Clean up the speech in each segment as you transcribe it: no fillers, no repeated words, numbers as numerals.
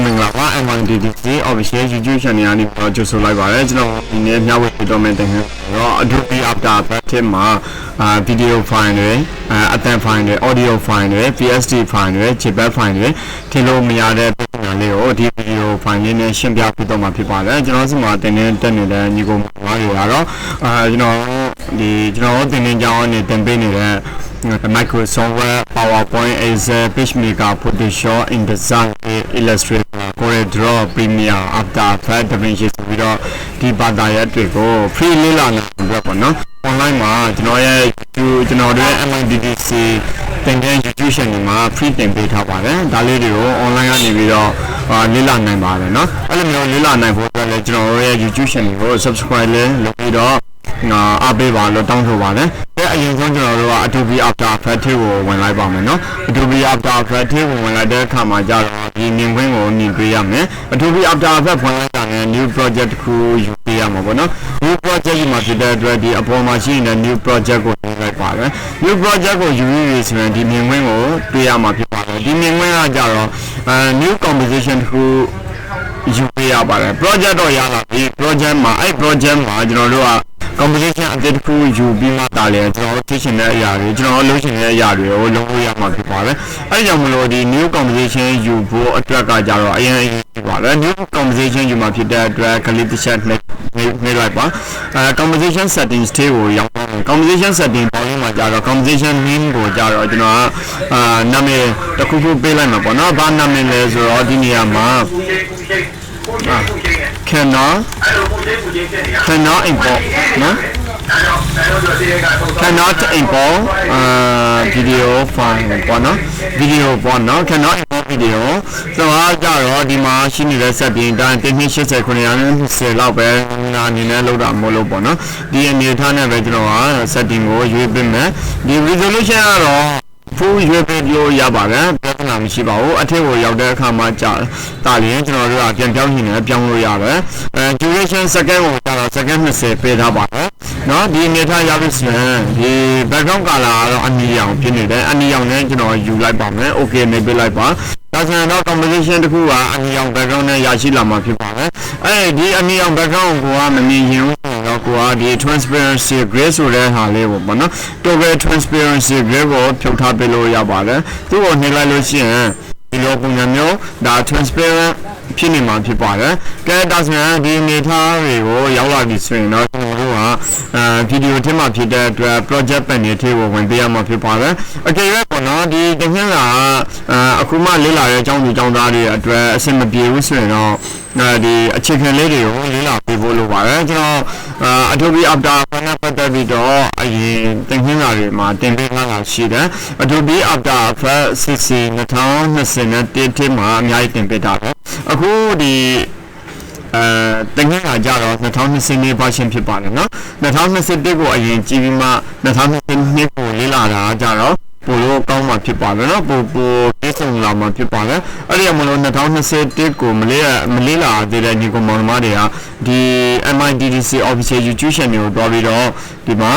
Minglava MITDC official YouTube channel にကြိုဆိုလိုက်ပါတယ်ကျွန်တော်ဒီနေ့မျှဝေပေးတော့မယ့်တင်တော့ Adobe After Effects မှာ video file တွေအသံ file တွေ audio file တွေ PSD file တွေ JPEG file တွေထည့်လို့မရတဲ့ပုံစံလေးကိုဒီ video file လေးနဲ့ရှင်းပြပေးတော့မှာဖြစ်ပါတယ်ကျွန်တော်စီမှာတင်နေတဲ့ညီကောင်မတွေကတော့ကျွန်တော်တင်နေကြောင်းနဲ့တင်ပေးနေတဲ့Microsoft PowerPoint Excel PageMaker Photoshop InDesign Illustrator CorelDRAW Premiere After Effects DaVinci ဆိုပြီးတော့ဒီဘာသာရပ်တွေကို free လေ့လာနိုင်အတွက်ပေါ့နော် online မှာကျွန်တော်တို့ MITDC တင်တဲ့ YouTube channel မှာ free တင်ပေးထားပါတယ်ဒါလေးတွေကို online ကနေပြီးတော့လေ့လာနိုင်ပါတယ်နော်အဲ့လိုမျိုးလေ့လာနိုင်ဖို့အတွက်လည်းကျွန်တော်တို့ရဲ့ YouTube channel ကို subscribe လုပ်ပြီးတော့အားပေးပါလို့တောင်းဆိုပါတယ်။အရင်ဆုံးကျွန်တော်တို့က Adobe After Effects ကိုဝင်လိုက်ပါမယ်နော်။ Adobe After Effects ကိုဝင်လိုက်တဲ့အခါမှာကျတော့ဒီမြင်ကွင်းကိုမြင်ပေးရမယ်။ Adobe After Effects ဝင်လိုက်တာနဲ့ new project တစ်ခုယူပေးရမှာပေါ့နော်။ new project ကြီးမှာဖြစ်တဲ့အတွက်ဒီအပေါ်မှာရှိနေတဲ့ new project ကိုဝင်လိုက်ပါတယ်။ new project ကိုယူရည်ဆိုရင်ဒီမြင်ကွင်းကိုတွေ့ရမှာဖြစ်ပါတယ်။ဒီမြင်ကွင်းကကျတော့new composition တစ်ခုယူပေးရပါတယ် project တော့ရလာပြီ project မှာကျွန်တော်တို့ကcomposition အသစ်တစ်ခုယူပြီးမှတားလေကျွန်တော်တို့သိချင်တဲ့အရာတွေကျွန်တော်လုပ်ချင်တဲ့အရာတွေကိုလုပ်လို့ရမှာဖြစ်ပါတယ်။အဲဒါကြောင့်မလို့ဒီ new composition ယူဖို့အတွက်ကကြတော့အရင်ဖြစ်ပါတယ် new composition ယူမှာဖြစ်တဲ့အတွက် click တစ်ချက်နှိပ်လိုက်ပါcomposition settings တွေကိုရောက်ပါမယ် composition setting ပေါင်းမှာကြတော့ composition name ကိုကြတော့ကျွန်တော်ကနာမည်တစ်ခုခုပေးလိုက်မှာပေါ့နော်။ဘာနာမည်လဲဆိုတော့ဒီနေရာမှာcannot import နော် cannot import video file ပေါ့နော် video ပေါ့နော် cannot import video ဆိုတော့ကြတော့ဒီမှာရှိနေတဲ့ setting တိုင်း380 920လောက်ပဲအနေနဲ့လောက်တာမဟုတ်လို့ပေါ့နော်ဒီအနေထားနဲ့ပဲကျွန်တော်က setting ကိုရွေးပေးမယ်ဒီ resolution ကတော့full ရွေးပေးလို့ရပါတယ်ပြဿနာမရှိပါဘူးအထက်ကိုရောက်တဲ့အခါမှာကြာတာလျင်ကျွန်တော်တို့ကပြန်ပြောင်းနေတယ်ပြောင်းလို့ရတယ်duration second ကိုကြာတော့ second 20ပေးထားပါတယ်เนาะဒီအနေထားရပြီဆိုရင်ဒီ background color ကတော့အနီရောင်ဖြစ်နေတယ်အနီရောင်နဲ့ကျွန်တော်ယူလိုက်ပါမယ် okay နေပေးလိုက်ပါဒါဆိုရင်တော့ composition တစ်ခုကအနီရောင် background နဲ့ရရှိလာမှာဖြစ်ပါတယ်အဲဒီအနီရောင် background ကိုကမမြင်ရင်တော့ကိုကဒီ transparency gray ဆိုတဲ့ဟာလေးပေါ့နော် total transparency gray ကိုဖြုတ်ထားပေးလို့ရပါတယ်သူ့ကိုနှိပ်လိုက်လို့ရှိရင်ဒီလိုပုံစံမျိုးဒါ transparent ဖြစ်နေမှာဖြစ်ပါတယ်ကဲဒါဆိုရင်ဒီအနေထားတွေကိုရောက်လာပြီဆိုရင်တော့ကျွန်တော်တို့ကဗီဒီယိုထဲမှာဖြစ်တဲ့အတွက် project panel ထဲကိုဝင်ပေးရမှာဖြစ်ပါတယ်အကယ်၍ပေါ့နော်ဒီတကယ်ကအခုမှလေ့လာတဲ့အကြောင်းသူအကြောင်းသားတွေအတွက်အဆင်မပြေဘူးဆိုရင်တော့ဒီအခြေခံလေးတွေကိုလေ့လာပေးဖို့လိုပါတယ်ကျွန်တော်Adobe After Effects နဲ့ပတ်သက်ပြီးတော့အရင်သင်ခန်းစာတွေမှာတင်ပေးထားတာရှိတယ် Adobe After Effects CC 2021ထဲမှာအများကြီးတင်ပေးထားတယ်အခုဒီတကယ်ကကြတော့2020 version ဖြစ်ပါတယ်နော်2021ကိုအရင်ကြည့်ပြီးမှ2022ကိုလေ့လာတာကြတော့ပိုလို့ကောင်းမှဖြစ်ပါတယ်နော်ပိုပြည့်စုံလာမှဖြစ်ပါတယ်အဲ့ဒီမလို့2021ကိုမလေးလာသေးတဲ့ညီကောင်မောင်မတွေကဒီ MITDC official YouTube channel ကိုတွားပြီးတော့ဒီမှာ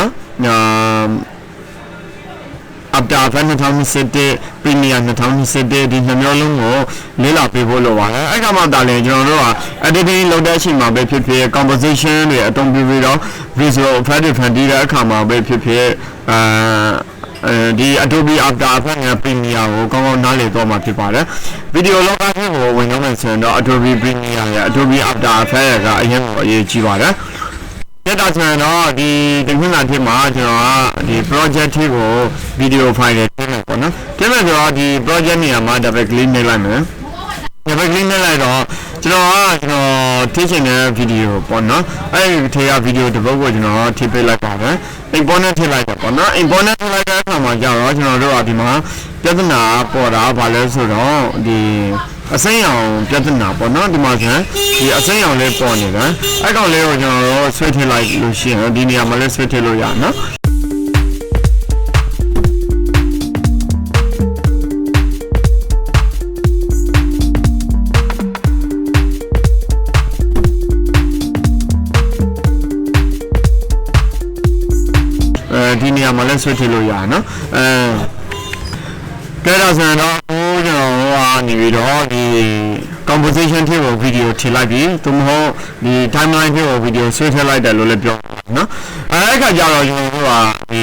After Effects 2021 Premiere 2021ဒီနှစ်မျိုးလုံးကိုလေ့လာပေးဖို့လိုပါတယ်အဲ့ကမှဒါလည်းကျွန်တော်တို့က editing လုပ်တဲ့အချိန်မှာပဲဖြစ်ဖြစ် composition တွေအသုံးပြုပြီးတော့ visual effect တွေဖန်တီးတဲ့အခါမှာပဲဖြစ်ဖြစ်ဒီ Adobe After Effects နဲ့ Premiere ကိုကောင်းကောင်းနားလည်တော့မှာဖြစ်ပါတယ်ဗီဒီယိုလောကထဲကိုဝင်တော့မယ်ဆိုရင်တော့ Adobe Premiere ရဲ့ Adobe After Effects ကအရင်ကအရေးကြီးပါတယ်ဒါဆိုရင်တော့ဒီခုနထင်မှာကျွန်တော်ကဒီ project ကို video file တွေတင်မယ်ပေါ့နော်တင်မယ်ဆိုတော့ဒီ project နေရာမှာ double click နှိပ်လိုက်မယ်double click နှိပ်လိုက်တော့ကျွန်တော်ထိချင်တဲ့ video ပေါ့နော်အဲဒီထဲက video တစ်ပုဒ်ကိုကျွန်တော်ထိပေးလိုက်ပါတယ် import နဲ့ထိလိုက်တာပေါ့နော် import နဲ့ထိလိုက်တဲ့အခါမှာကျတော့ကျွန်တော်တို့ကဒီမှာပြဿနာပေါ်တာဘာလဲဆိုတော့ဒီအစိမ်းရောင်ပြဿနာပေါ့နော်ဒီမှာကျန်ဒီအစိမ်းရောင်လေးပေါ်နေတယ်အဲ့ကောင်လေးကိုကျွန်တော်တို့ဆွဲထည့်လိုက်လို့ရှိရင်ဒီနေရာမှာလည်းဆွဲထည့်လို့ရနော်ဒီနေရာမှာလည်းဆွဲထည့်လို့ရနော်ကဲဒါဆိုရင်တော့ကျွန်တော်နေပြီးတော့ဒီ composition ထဲကို video ထည့်လိုက်ပြီးသို့မဟုတ်ဒီ timeline ထဲကို video ဆွဲထည့်လိုက်တယ်လို့လည်းပြောနော်အဲ့ခါကျတော့ကျွန်တော်တို့ကဒီ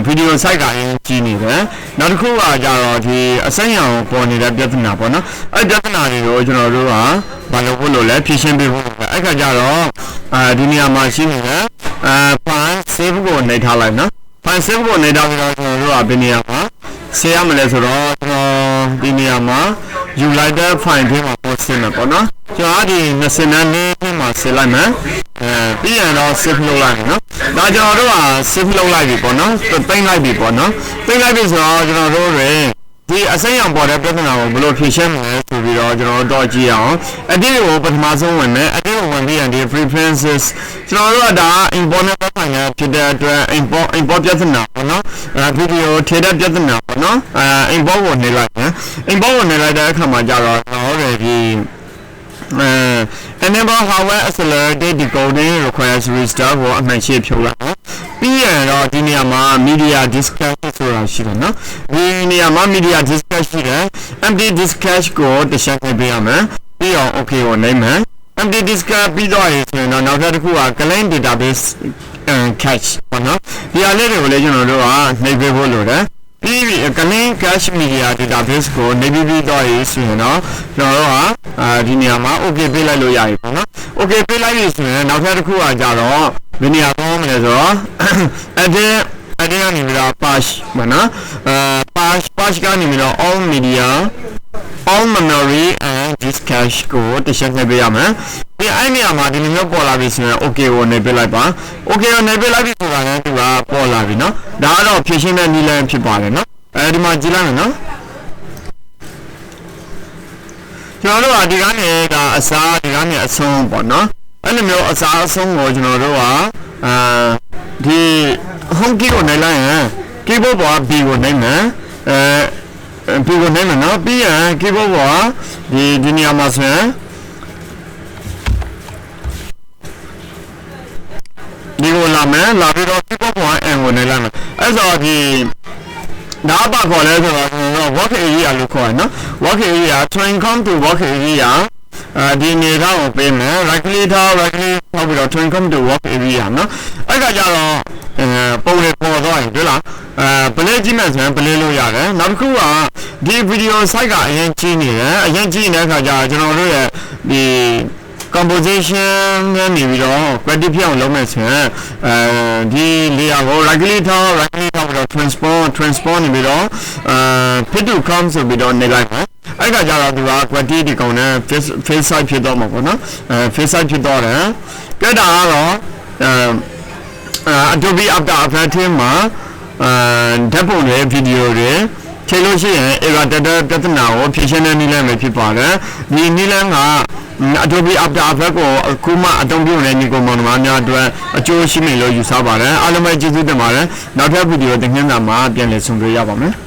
video site ကအရင်ကြီးနေတယ်နောက်တစ်ခုကကျတော့ဒီအစိမ်းရောင်ပေါ်နေတဲ့ပြဿနာပေါ့နော်အဲ့ပြဿနာတွေကိုကျွန်တော်တို့ကဘာလို့လဲဖြေရှင်းပေးဖို့အဲ့ခါကျတော့ဒီနေရာမှာရှိနေတဲ့file save ကိုနှိပ်ထားလိုက်နော် file save ကိုနှိပ်ထားပြီးတော့ကျွန်တော်တို့ကဒီနေရာမှာဆေးရမလဲဆိုတော့ကျွန်တော်ဒီနေရာမှာ you like the file ထဲမှာပို့ဆင်းမယ်ပေါ့နော်ကျွန်တော်ဒီ20နာရီမှာဆင်းလိုက်မယ်ပြီးရင်တော့ save လုပ်လိုက်မယ်နော်ဒါကျွန်တော်တို့က save လုပ်လိုက်ပြီပေါ့နော်ပိတ်လိုက်ပြီပေါ့နော်ပိတ်လိုက်ပြီဆိုတော့ကျွန်တော်တို့တွေဒီအစိမ်းရောင်ပေါ်တဲ့ပြဿနာကိုဘယ်လိုဖြေရှင်းမလဲဆိုပြီးတော့ကျွန်တော်တို့ကြည့်အောင်အတိတ်ကိုပထမဆုံးဝင်မယ်အတိတ်ကိုဝင်ပြီးရင်ဒီ preferences ကျွန်တော်တို့ကဒါ import နဲ့ပတ်သက်တဲ့ဖြစ်တဲ့အတွက် import ပြဿနာပေါ့နော်video ထည့်တဲ့ပြဿနာပေါ့နော် import ကိုနှိပ်လိုက်မယ် import ကိုနှိပ်လိုက်တဲ့အခါမှာကျတော့ကျွန်တော်တို့ဒီenable hardware accelerated decoding requires restart ကိုအမှန်ရှိဖြုတ်လိုက်ပြီးရင်တော့ဒီနေရာမှာ media disk cache ဆိုတာရှိတယ်နော်ဒီနေရာမှာ media disk cache ရှိတယ် empty disk cache ကိုတစ်ချက်ထည့်ပေးရမယ်ပြီးတော့ okay ကိုနှိပ်မယ် empty disk cache ပြီးတော့ရဆိုရင်တော့နောက်တစ်ခုက client database cache ပေါ့နော်ဒီအလေးတွေကိုလည်းကျွန်တော်တို့ကနှိပ်ပေးဖို့လိုတယ်ပြီးပြီ client cache media database ကိုနှိပ်ပြီးတော့ရဆိုရင်တော့ကျွန်တော်တို့ကဒီနေရာမှာ okay ပေးလိုက်လို့ရပြီပေါ့နော် okay ပေးလိုက်ပြီဆိုရင်နောက်တစ်ခုကကြတော့ဒီနေရာကောင်းမလဲဆိုတော့ edit ကနေပြီးတော့ patch ပေါ့နော်patch ကနေပြီးတော့ all media all memory and disk cache ကိုတစ်ချက်နှိပ်ပေးရမယ်ဒီအဲ့နေရာမှာဒီလိုမျိုးပေါ်လာပြီဆိုရင် okay ကိုနှိပ်ပေးလိုက်ပါ okay ကိုနှိပ်ပေးလိုက်ပြီဆိုတာလည်းသူကပေါ်လာပြီနော်ဒါကတော့ဖြည့်ရှင်းတဲ့နည်းလမ်းဖြစ်ပါတယ်နော်ဒီမှာကြည့်လိုက်မယ်နော်ကျွန်တော်တို့ကဒီကနေကအစားဒီကနေအဆုံးပေါ့နော်အဲ့လိုမျိုးအစားအဆုံးကိုကျွန်တော်တို့ကဒီ home key ကိုနှိပ်လိုက်ရင် keyboard ပေါ်က B ကိုနှိပ်မယ်B ကိုနှိပ်မယ်နော်ပြီးရင် keyboard ပေါ်ကဒီနေရာမှာဆိုရင်ဒီကိုလာမယ်လာပြီးတော့ keyboard ပေါ်က N ကိုနှိပ်လိုက်မယ်အဲ့ဆိုဒီဒါပါခေါ်လဲဆိုတော့ကျွန်တော် work area လို့ခေါ်တယ်နော် work area train come to work area ဒီနေရာကိုပေးမယ် right click ထောက်ပြီးတော့ train come to work area နော်အဲ့ကကြတော့ပုံလေးပေါ်သွားရင်တွေ့လားplay ကြည့်မယ်ဆိုရင် play လို့ရတယ်နောက်တစ်ခုကဒီ video site ကအရင်ကြီးနေတယ်အရင်ကြီးနေတဲ့အခါကျကျွန်တော်တို့ရဲ့ဒီ composition နဲ့နေပြီးတော့ quality ဖြစ်အောင်လုပ်မယ်ဆိုရင်ဒီ layer ကို right click ထောက်ပြီးတော့ transform နေပြီးတော့fit to come ဆိုပြီးတော့နေလိုက်မယ်အဲ့ကကြတော့သူက quality ဒီကောင်နဲ့ face size ဖြစ်တော့မှာပေါ့နော်face size ဖြစ်တော့တယ်ကြည့်တာကတော့Adobe After Effects မှာဓာတ်ပုံတွေဗီဒီယိုတွေချိန်လို့ရှိရင် error data ပြဿနာကိုဖြေရှင်းတဲ့နည်းလမ်းပဲဖြစ်ပါတယ်ဒီနည်းလမ်းက Adobe After Effects ကိုအခုမှအသုံးပြုနေတဲ့ညီကောင်မောင်နှမများအတွက်အကျိုးရှိမယ်လို့ယူဆပါတယ်အားလုံးပဲကျေးဇူးတင်ပါတယ်နောက်ထပ်ဗီဒီယိုတင်ပြမှာပြန်လည်ဆုံတွေ့ရပါမယ်